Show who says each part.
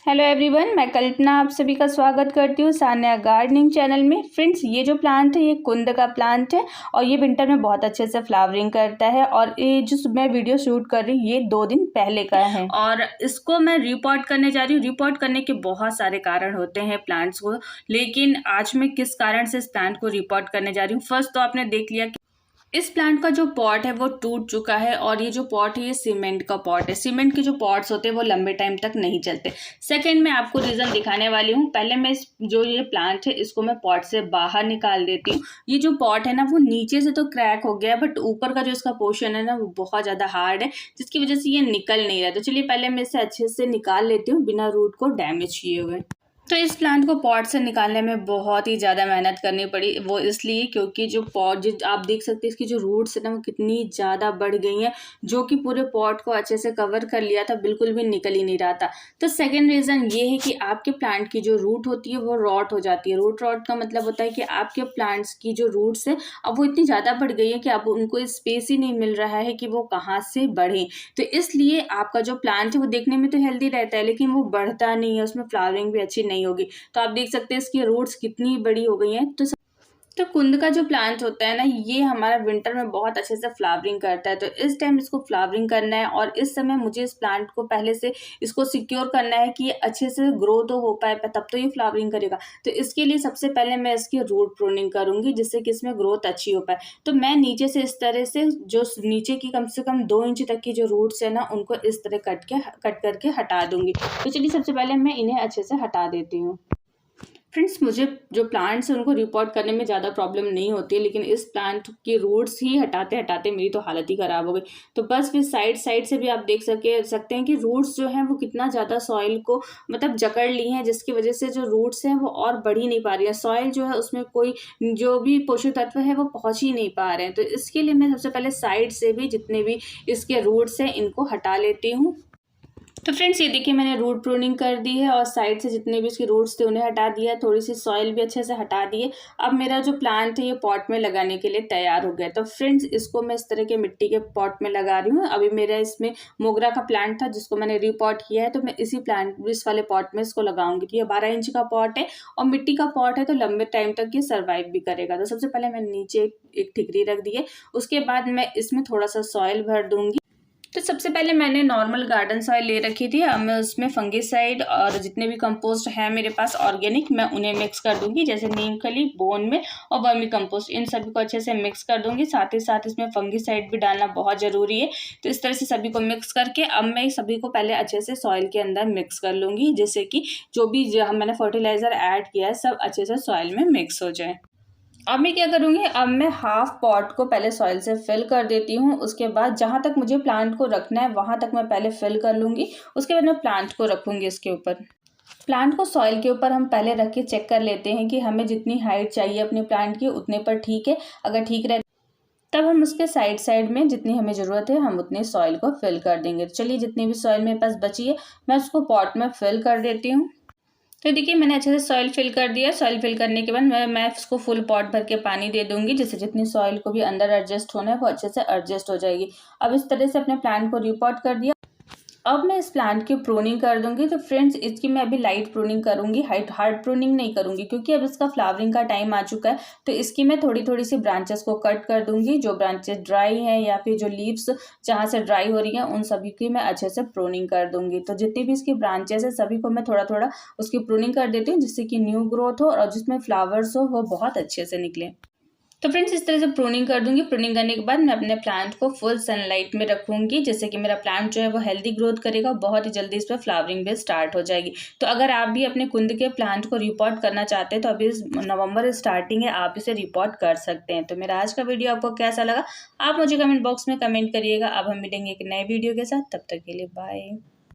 Speaker 1: Hello everyone, मैं कल्पना आप सभी का स्वागत करती हूँ सान्या गार्डनिंग चैनल में। फ्रेंड्स, ये जो प्लांट है ये कुंद का प्लांट है और ये विंटर में बहुत अच्छे से फ्लावरिंग करता है। और ये जो मैं वीडियो शूट कर रही हूँ ये 2 दिन पहले का है और इसको मैं रिपोर्ट करने जा रही हूँ। रिपोर्ट करने के बहुत सारे कारण होते हैं प्लांट्स को, लेकिन आज मैं किस कारण से इस प्लांट को रिपोर्ट करने जा रही हूँ। फर्स्ट तो आपने देख लिया इस प्लांट का जो पॉट है वो टूट चुका है और ये जो पॉट है ये सीमेंट का पॉट है। सीमेंट के जो पॉट्स होते हैं वो लंबे टाइम तक नहीं चलते। सेकंड, मैं आपको रीज़न दिखाने वाली हूँ। पहले मैं जो ये प्लांट है इसको मैं पॉट से बाहर निकाल देती हूँ। ये जो पॉट है ना वो नीचे से तो क्रैक हो गया है, बट ऊपर का जो इसका पोर्शन है ना वो बहुत ज़्यादा हार्ड है, जिसकी वजह से ये निकल नहीं रहा। तो चलिए पहले मैं इसे अच्छे से निकाल लेती हूँ बिना रूट को डैमेज किए हुए। तो इस प्लांट को पॉट से निकालने में बहुत ही ज़्यादा मेहनत करनी पड़ी, वो इसलिए क्योंकि जो पॉट जो आप देख सकते हैं इसकी जो रूट्स है ना वो कितनी ज़्यादा बढ़ गई हैं, जो कि पूरे पॉट को अच्छे से कवर कर लिया था, बिल्कुल भी निकल ही नहीं रहा था। तो सेकंड रीज़न ये है कि आपके प्लांट की जो रूट होती है वो रॉट हो जाती है। रूट रॉट का मतलब होता है कि आपके प्लांट्स की जो रूट्स है अब वो इतनी ज़्यादा बढ़ गई है कि अब उनको स्पेस ही नहीं मिल रहा है कि वो कहाँ से बढ़ें। तो इसलिए आपका जो प्लांट है वो देखने में तो हेल्दी रहता है, लेकिन वो बढ़ता नहीं है, उसमें फ्लावरिंग भी अच्छी नहीं होगी। तो आप देख सकते हैं इसकी रूट्स कितनी बड़ी हो गई हैं। तो कुंद का जो प्लांट होता है ना ये हमारा विंटर में बहुत अच्छे से फ्लावरिंग करता है। तो इस टाइम इसको फ्लावरिंग करना है और इस समय मुझे इस प्लांट को पहले से इसको सिक्योर करना है कि ये अच्छे से ग्रो तो हो पाए, तब तो ये फ्लावरिंग करेगा। तो इसके लिए सबसे पहले मैं इसकी रूट प्रूनिंग करूंगी, जिससे कि इसमें ग्रोथ अच्छी हो पाए। तो मैं नीचे से इस तरह से जो नीचे की कम से कम 2 इंच तक की जो रूट्स है ना उनको इस तरह कट करके हटा दूंगी। तो चलिए सबसे पहले मैं इन्हें अच्छे से हटा देती हूँ। फ्रेंड्स, मुझे जो प्लांट्स हैं उनको रिपोर्ट करने में ज़्यादा प्रॉब्लम नहीं होती है, लेकिन इस प्लांट की रूट्स ही हटाते हटाते मेरी तो हालत ही ख़राब हो गई। तो बस फिर साइड से भी आप देख सकते हैं कि रूट्स जो हैं वो कितना ज़्यादा सॉइल को मतलब जकड़ ली हैं, जिसकी वजह से जो रूट्स हैं वो और बढ़ ही नहीं पा रही है। सॉइल जो है उसमें कोई जो भी पोषक तत्व है वो पहुँच ही नहीं पा रहे हैं। तो इसके लिए मैं सबसे पहले साइड से भी जितने भी इसके रूट्स हैं इनको हटा लेती हूँ। तो फ्रेंड्स, ये देखिए मैंने रूट प्रूनिंग कर दी है और साइड से जितने भी इसके रूट्स थे उन्हें हटा दिया, थोड़ी सी सॉइल भी अच्छे से हटा दिए। अब मेरा जो प्लांट है ये पॉट में लगाने के लिए तैयार हो गया। तो फ्रेंड्स, इसको मैं इस तरह के मिट्टी के पॉट में लगा रही हूँ। अभी मेरा इसमें मोगरा का प्लांट था जिसको मैंने रीपॉट किया है, तो मैं इस वाले पॉट में इसको लगाऊंगी। तो ये 12 इंच का पॉट है और मिट्टी का पॉट है, तो लंबे टाइम तक ये सर्वाइव भी करेगा। तो सबसे पहले मैं नीचे एक ठिकरी रख दी है, उसके बाद मैं इसमें थोड़ा सा सॉइल भर दूंगी। तो सबसे पहले मैंने नॉर्मल गार्डन सॉइल ले रखी थी। अब मैं उसमें फंगिसाइड और जितने भी कंपोस्ट है मेरे पास ऑर्गेनिक, मैं उन्हें मिक्स कर दूंगी, जैसे नीम खली, बोन में और वर्मी कंपोस्ट, इन सभी को अच्छे से मिक्स कर दूंगी। साथ ही साथ इसमें फंगिसाइड भी डालना बहुत ज़रूरी है। तो इस तरह से सभी को मिक्स करके अब मैं सभी को पहले अच्छे से सॉइल के अंदर मिक्स कर लूँगी, जिससे कि जो भी मैंने फर्टिलाइज़र ऐड किया है सब अच्छे से सॉइल में मिक्स हो जाए। अब मैं क्या करूँगी, अब मैं हाफ पॉट को पहले सॉइल से फिल कर देती हूँ। उसके बाद जहाँ तक मुझे प्लांट को रखना है वहाँ तक मैं पहले फिल कर लूँगी। उसके बाद मैं प्लांट को रखूँगी इसके ऊपर। प्लांट को सॉइल के ऊपर हम पहले रख के चेक कर लेते हैं कि हमें जितनी हाइट चाहिए अपने प्लांट की उतने पर ठीक है। अगर ठीक रहे तब हम उसके साइड में जितनी हमें ज़रूरत है हम उतनी सॉइल को फिल कर देंगे। चलिए जितनी भी सॉइल मेरे पास बची है मैं उसको पॉट में फिल कर देती हूँ। तो देखिए मैंने अच्छे से सॉइल फिल कर दिया। सॉइल फिल करने के बाद मैं उसको फुल पॉट भर के पानी दे दूंगी, जिससे जितनी सॉइल को भी अंदर एडजस्ट होना है वो अच्छे से एडजस्ट हो जाएगी। अब इस तरह से अपने प्लांट को रिपॉट कर दिया। अब मैं इस प्लांट की प्रूनिंग कर दूंगी। तो फ्रेंड्स, इसकी मैं अभी लाइट प्रूनिंग करूंगी, हार्ड प्रूनिंग नहीं करूंगी, क्योंकि अब इसका फ्लावरिंग का टाइम आ चुका है। तो इसकी मैं थोड़ी सी ब्रांचेस को कट कर दूंगी। जो ब्रांचेस ड्राई हैं या फिर जो लीव्स जहाँ से ड्राई हो रही हैं उन सभी की मैं अच्छे से प्रूनिंग कर दूंगी। तो जितनी भी इसकी ब्रांचेस है सभी को मैं थोड़ा उसकी प्रूनिंग कर देती हूँ, जिससे कि न्यू ग्रोथ हो और जिसमें फ्लावर्स हो वो बहुत अच्छे से निकले। तो फ्रेंड्स, इस तरह से प्रूनिंग कर दूंगी। प्रूनिंग करने के बाद मैं अपने प्लांट को फुल सनलाइट में रखूंगी, जिससे कि मेरा प्लांट जो है वो हेल्दी ग्रोथ करेगा और बहुत ही जल्दी इस पर फ्लावरिंग भी स्टार्ट हो जाएगी। तो अगर आप भी अपने कुंद के प्लांट को रिपोर्ट करना चाहते हैं तो अभी इस नवंबर स्टार्टिंग है, आप इसे रिपोर्ट कर सकते हैं। तो मेरा आज का वीडियो आपको कैसा लगा आप मुझे कमेंट बॉक्स में कमेंट करिएगा। अब हम मिलेंगे एक नए वीडियो के साथ, तब तक के लिए बाय।